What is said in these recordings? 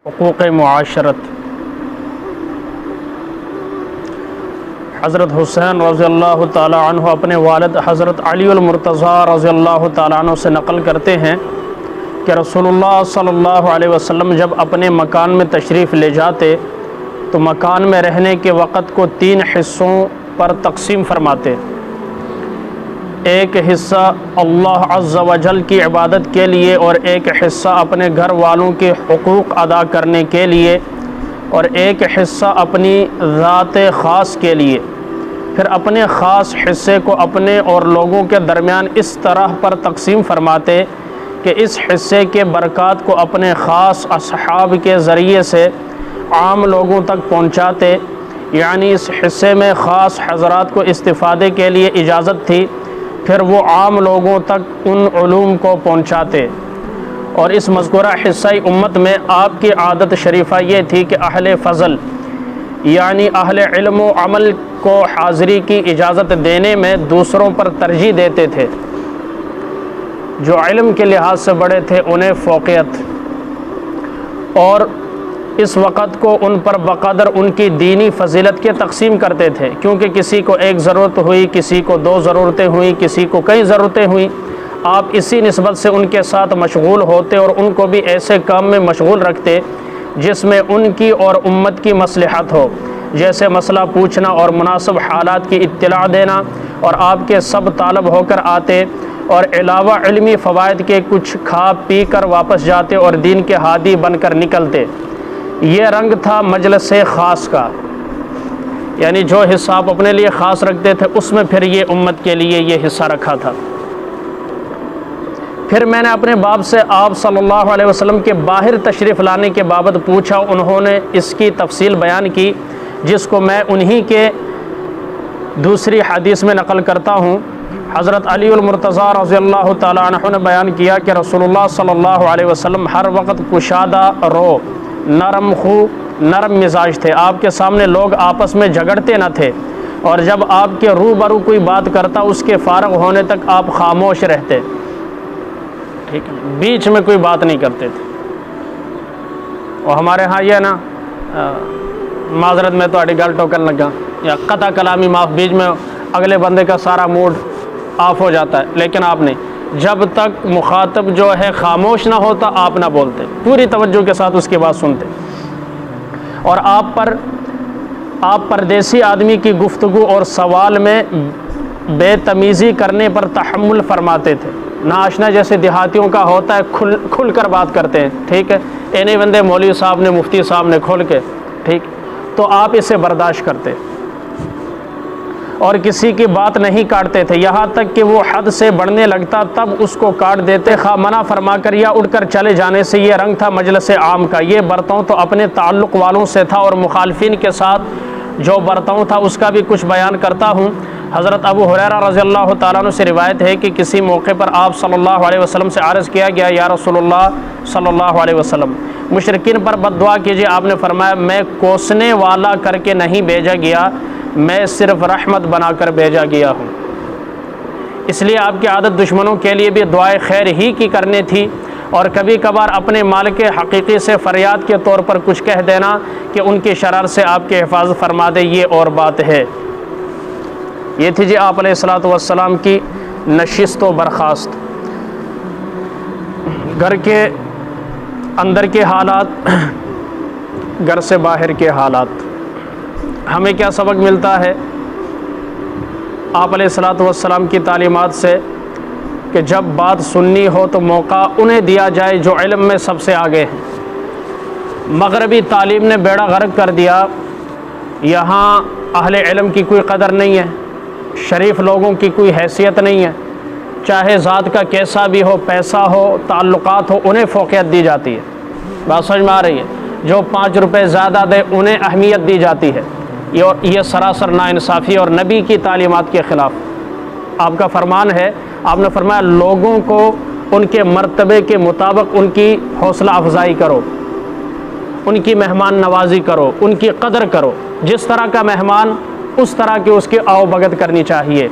حقوق معاشرت۔ حضرت حسین رضی اللہ تعالیٰ عنہ اپنے والد حضرت علی المرتضیٰ رضی اللہ تعالیٰ عنہ سے نقل کرتے ہیں کہ رسول اللہ صلی اللہ علیہ وسلم جب اپنے مکان میں تشریف لے جاتے تو مکان میں رہنے کے وقت کو 3 حصوں پر تقسیم فرماتے۔ ایک حصہ اللہ عز و جل کی عبادت کے لیے اور ایک حصہ اپنے گھر والوں کے حقوق ادا کرنے کے لیے اور ایک حصہ اپنی ذات خاص کے لیے۔ پھر اپنے خاص حصے کو اپنے اور لوگوں کے درمیان اس طرح پر تقسیم فرماتے کہ اس حصے کے برکات کو اپنے خاص اصحاب کے ذریعے سے عام لوگوں تک پہنچاتے، یعنی اس حصے میں خاص حضرات کو استفادے کے لیے اجازت تھی، پھر وہ عام لوگوں تک ان علوم کو پہنچاتے۔ اور اس مذکورہ حصہ امت میں آپ کی عادت شریفہ یہ تھی کہ اہل فضل یعنی اہل علم و عمل کو حاضری کی اجازت دینے میں دوسروں پر ترجیح دیتے تھے۔ جو علم کے لحاظ سے بڑے تھے انہیں فوقیت، اور اس وقت کو ان پر بقدر ان کی دینی فضیلت کے تقسیم کرتے تھے، کیونکہ کسی کو ایک ضرورت ہوئی، کسی کو 2 ضرورتیں ہوئیں، کسی کو کئی ضرورتیں ہوئیں۔ آپ اسی نسبت سے ان کے ساتھ مشغول ہوتے اور ان کو بھی ایسے کام میں مشغول رکھتے جس میں ان کی اور امت کی مصلحت ہو، جیسے مسئلہ پوچھنا اور مناسب حالات کی اطلاع دینا، اور آپ کے سب طالب ہو کر آتے اور علاوہ علمی فوائد کے کچھ کھا پی کر واپس جاتے اور دین کے ہادی بن کر نکلتے۔ یہ رنگ تھا مجلس خاص کا، یعنی جو حصہ آپ اپنے لیے خاص رکھتے تھے اس میں پھر یہ امت کے لیے یہ حصہ رکھا تھا۔ پھر میں نے اپنے باپ سے آپ صلی اللہ علیہ وسلم کے باہر تشریف لانے کے بابت پوچھا، انہوں نے اس کی تفصیل بیان کی، جس کو میں انہی کے دوسری حدیث میں نقل کرتا ہوں۔ حضرت علی المرتضیٰ رضی اللہ تعالیٰ عنہ نے بیان کیا کہ رسول اللہ صلی اللہ علیہ وسلم ہر وقت کشادہ رو، نرم خو، نرم مزاج تھے۔ آپ کے سامنے لوگ آپس میں جھگڑتے نہ تھے، اور جب آپ کے روبرو کوئی بات کرتا اس کے فارغ ہونے تک آپ خاموش رہتے، ٹھیک ہے، بیچ میں کوئی بات نہیں کرتے تھے۔ اور ہمارے ہاں یہ نا معذرت میں تو گل ٹوکن لگا یا قطع کلامی معاف، بیچ میں اگلے بندے کا سارا موڈ آف ہو جاتا ہے، لیکن آپ نہیں، جب تک مخاطب جو ہے خاموش نہ ہوتا آپ نہ بولتے، پوری توجہ کے ساتھ اس کی بات سنتے، اور آپ پردیسی آدمی کی گفتگو اور سوال میں بے تمیزی کرنے پر تحمل فرماتے تھے۔ ناشنا جیسے دیہاتیوں کا ہوتا ہے کھل کر بات کرتے ہیں، ٹھیک ہے، اینے بندے مولوی صاحب نے مفتی صاحب نے کھول کے، ٹھیک، تو آپ اسے برداشت کرتے اور کسی کی بات نہیں کاٹتے تھے، یہاں تک کہ وہ حد سے بڑھنے لگتا تب اس کو کاٹ دیتے، خواہ منع فرما کر یا اٹھ کر چلے جانے سے۔ یہ رنگ تھا مجلس عام کا۔ یہ برتاؤ تو اپنے تعلق والوں سے تھا، اور مخالفین کے ساتھ جو برتاؤ تھا اس کا بھی کچھ بیان کرتا ہوں۔ حضرت ابو ہریرہ رضی اللہ تعالیٰ عنہ سے روایت ہے کہ کسی موقع پر آپ صلی اللہ علیہ وسلم سے عرض کیا گیا، یا رسول اللہ صلی اللہ علیہ وسلم، مشرکین پر بد دعا کیجیے۔ آپ نے فرمایا، میں کوسنے والا کر کے نہیں بھیجا گیا، میں صرف رحمت بنا کر بھیجا گیا ہوں۔ اس لیے آپ کی عادت دشمنوں کے لیے بھی دعائے خیر ہی کی کرنی تھی، اور کبھی کبھار اپنے مالک حقیقی سے فریاد کے طور پر کچھ کہہ دینا کہ ان کی شرار سے آپ کی حفاظت فرما دے، یہ اور بات ہے۔ یہ تھی جی آپ علیہ الصلوۃ والسلام کی نشست و برخاست۔ گھر کے اندر کے حالات، گھر سے باہر کے حالات، ہمیں کیا سبق ملتا ہے آپ علیہ الصلوۃ والسلام کی تعلیمات سے؟ کہ جب بات سننی ہو تو موقع انہیں دیا جائے جو علم میں سب سے آگے ہیں۔ مغربی تعلیم نے بیڑا غرق کر دیا، یہاں اہل علم کی کوئی قدر نہیں ہے، شریف لوگوں کی کوئی حیثیت نہیں ہے، چاہے ذات کا کیسا بھی ہو، پیسہ ہو، تعلقات ہو، انہیں فوقیت دی جاتی ہے۔ بات سمجھ میں آ رہی ہے؟ جو 5 روپے زیادہ دے انہیں اہمیت دی جاتی ہے۔ یہ سراسر ناانصافی اور نبی کی تعلیمات کے خلاف۔ آپ کا فرمان ہے، آپ نے فرمایا لوگوں کو ان کے مرتبے کے مطابق ان کی حوصلہ افزائی کرو، ان کی مہمان نوازی کرو، ان کی قدر کرو، جس طرح کا مہمان اس طرح کی اس کی آؤ بھگت کرنی چاہیے۔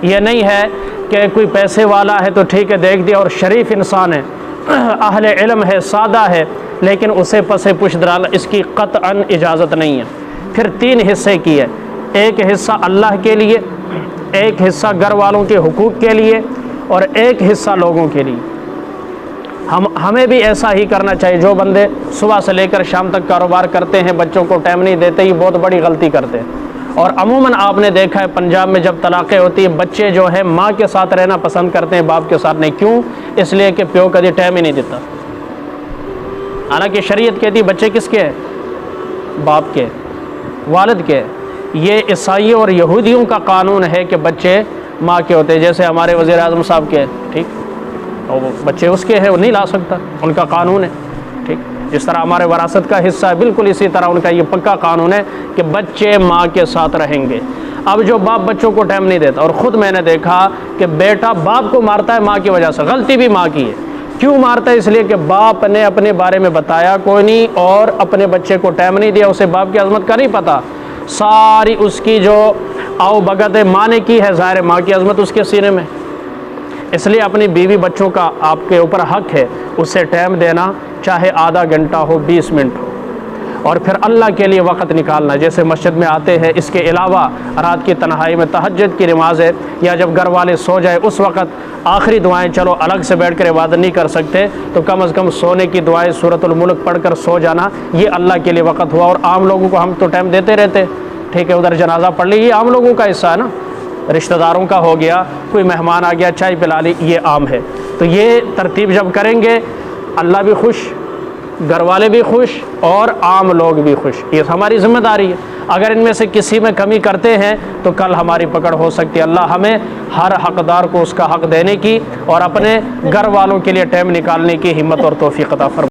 یہ نہیں ہے کہ کوئی پیسے والا ہے تو ٹھیک ہے دیکھ دیا، اور شریف انسان ہے، اہل علم ہے، سادہ ہے، لیکن اسے پسے پش ڈالنا اس کی قطعاً اجازت نہیں ہے۔ پھر 3 حصے کی ہے، ایک حصہ اللہ کے لیے، ایک حصہ گھر والوں کے حقوق کے لیے، اور ایک حصہ لوگوں کے لیے۔ ہمیں بھی ایسا ہی کرنا چاہیے۔ جو بندے صبح سے لے کر شام تک کاروبار کرتے ہیں، بچوں کو ٹائم نہیں دیتے، یہ بہت بڑی غلطی کرتے ہیں۔ اور عموماً آپ نے دیکھا ہے پنجاب میں جب طلاقیں ہوتی ہیں، بچے جو ہے ماں کے ساتھ رہنا پسند کرتے ہیں، باپ کے ساتھ نہیں۔ کیوں؟ اس لیے کہ پیو کبھی ٹائم ہی نہیں دیتا۔ حالانکہ شریعت کہتی ہے بچے کس کے ہیں؟ باپ کے، والد کے۔ یہ عیسائیوں اور یہودیوں کا قانون ہے کہ بچے ماں کے ہوتے ہیں، جیسے ہمارے وزیر اعظم صاحب کے، ٹھیک، اور وہ بچے اس کے ہیں، وہ نہیں لا سکتا، ان کا قانون ہے، ٹھیک۔ جس طرح ہمارے وراثت کا حصہ ہے، بالکل اسی طرح ان کا یہ پکا قانون ہے کہ بچے ماں کے ساتھ رہیں گے۔ اب جو باپ بچوں کو ٹائم نہیں دیتا، اور خود میں نے دیکھا کہ بیٹا باپ کو مارتا ہے ماں کی وجہ سے، غلطی بھی ماں کی ہے۔ کیوں مارتا ہے؟ اس لیے کہ باپ نے اپنے بارے میں بتایا کوئی نہیں، اور اپنے بچے کو ٹائم نہیں دیا، اسے باپ کی عظمت کا نہیں پتہ۔ ساری اس کی جو آؤ بگت ہے ماں نے کی ہے، ظاہر ماں کی عظمت اس کے سینے میں۔ اس لیے اپنی بیوی بچوں کا آپ کے اوپر حق ہے، اسے ٹائم دینا، چاہے آدھا گھنٹہ ہو، 20 منٹ ہو، اور پھر اللہ کے لیے وقت نکالنا۔ جیسے مسجد میں آتے ہیں، اس کے علاوہ رات کی تنہائی میں تہجد کی نماز ہے، یا جب گھر والے سو جائے اس وقت آخری دعائیں، چلو الگ سے بیٹھ کر عبادت نہیں کر سکتے تو کم از کم سونے کی دعائیں سورۃ الملک پڑھ کر سو جانا، یہ اللہ کے لیے وقت ہوا۔ اور عام لوگوں کو ہم تو ٹائم دیتے رہتے، ٹھیک ہے، ادھر جنازہ پڑھ لی، یہ عام لوگوں کا حصہ ہے نا، رشتہ داروں کا ہو گیا، کوئی مہمان آ گیا چائے پلا لی، یہ عام ہے۔ تو یہ ترتیب جب کریں گے، اللہ بھی خوش، گھر والے بھی خوش، اور عام لوگ بھی خوش۔ یہ ہماری ذمہ داری ہے۔ اگر ان میں سے کسی میں کمی کرتے ہیں تو کل ہماری پکڑ ہو سکتی ہے۔ اللہ ہمیں ہر حقدار کو اس کا حق دینے کی اور اپنے گھر والوں کے لیے ٹائم نکالنے کی ہمت اور توفیق عطا فرمائے۔